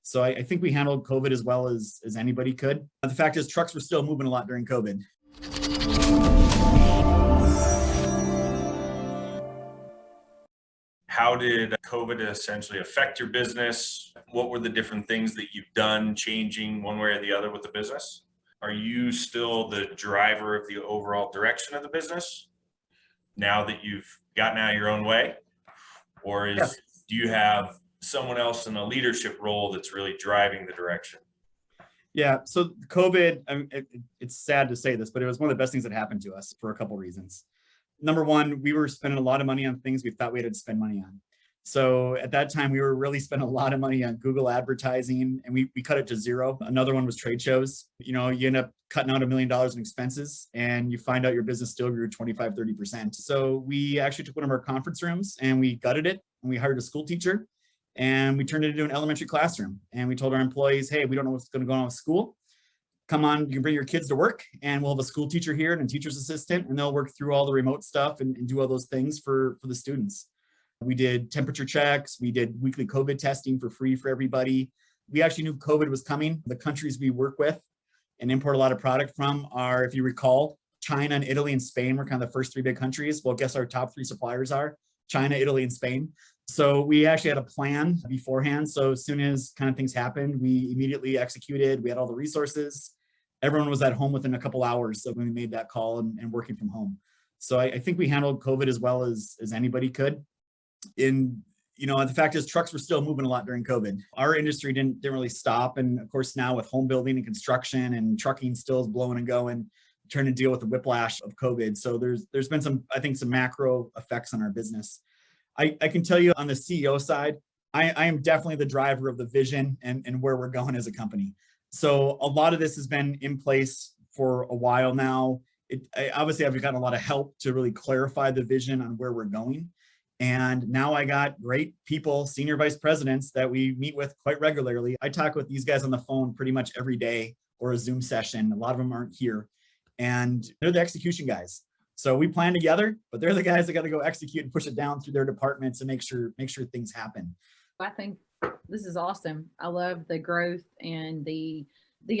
So I think we handled COVID as well as anybody could. But the fact is, trucks were still moving a lot during COVID. How did COVID essentially affect your business? What were the different things that you've done changing one way or the other with the business? Are you still the driver of the overall direction of the business now that you've gotten out of your own way? Or do you have someone else in a leadership role that's really driving the direction? Yeah, so COVID, it's sad to say this, but it was one of the best things that happened to us for a couple reasons. Number one, we were spending a lot of money on things we thought we had to spend money on. So at that time, we were really spending a lot of money on Google advertising, and we cut it to zero. Another one was trade shows. You end up cutting out $1 million in expenses, and you find out your business still grew 25, 30%. So we actually took one of our conference rooms and we gutted it, and we hired a school teacher, and we turned it into an elementary classroom. And we told our employees, hey, we don't know what's going to go on with school. Come on, you can bring your kids to work, and we'll have a school teacher here and a teacher's assistant, and they'll work through all the remote stuff and do all those things for the students. We did temperature checks. We did weekly COVID testing for free for everybody. We actually knew COVID was coming. The countries we work with and import a lot of product from are, if you recall, China and Italy and Spain were kind of the first three big countries. Well, guess our top three suppliers are China, Italy, and Spain. So we actually had a plan beforehand. So as soon as kind of things happened, we immediately executed. We had all the resources. Everyone was at home within a couple hours when we made that call and working from home. So I think we handled COVID as well as anybody could. The fact is, trucks were still moving a lot during COVID. Our industry didn't really stop. And of course, now with home building and construction and trucking still is blowing and going, trying to deal with the whiplash of COVID. So there's been some macro effects on our business. I can tell you on the CEO side, I am definitely the driver of the vision and where we're going as a company. So a lot of this has been in place for a while now. Obviously, I've gotten a lot of help to really clarify the vision on where we're going. And now I got great people, senior vice presidents that we meet with quite regularly. I talk with these guys on the phone pretty much every day or a Zoom session. A lot of them aren't here. And they're the execution guys. So we plan together, but they're the guys that got to go execute and push it down through their departments and make sure things happen. I think this is awesome. I love the growth and the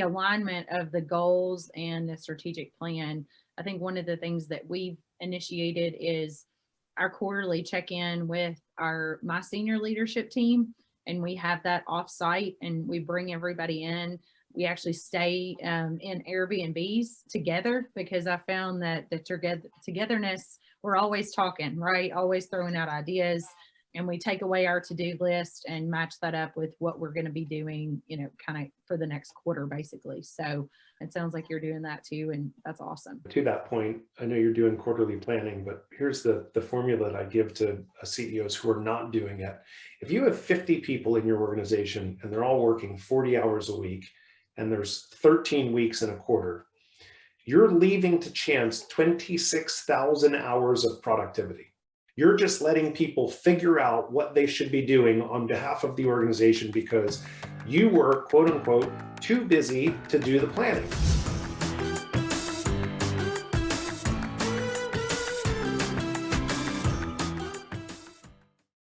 alignment of the goals and the strategic plan. I think one of the things that we've initiated is our quarterly check-in with my senior leadership team, and we have that off-site, and we bring everybody in. We actually stay in Airbnbs together, because I found that the togetherness, we're always talking, right? Always throwing out ideas, and we take away our to-do list and match that up with what we're going to be doing, kind of for the next quarter, basically. So it sounds like you're doing that too, and that's awesome. To that point, I know you're doing quarterly planning, but here's the formula that I give to CEOs who are not doing it. If you have 50 people in your organization and they're all working 40 hours a week, and there's 13 weeks in a quarter, you're leaving to chance 26,000 hours of productivity. You're just letting people figure out what they should be doing on behalf of the organization because you were, quote unquote, too busy to do the planning.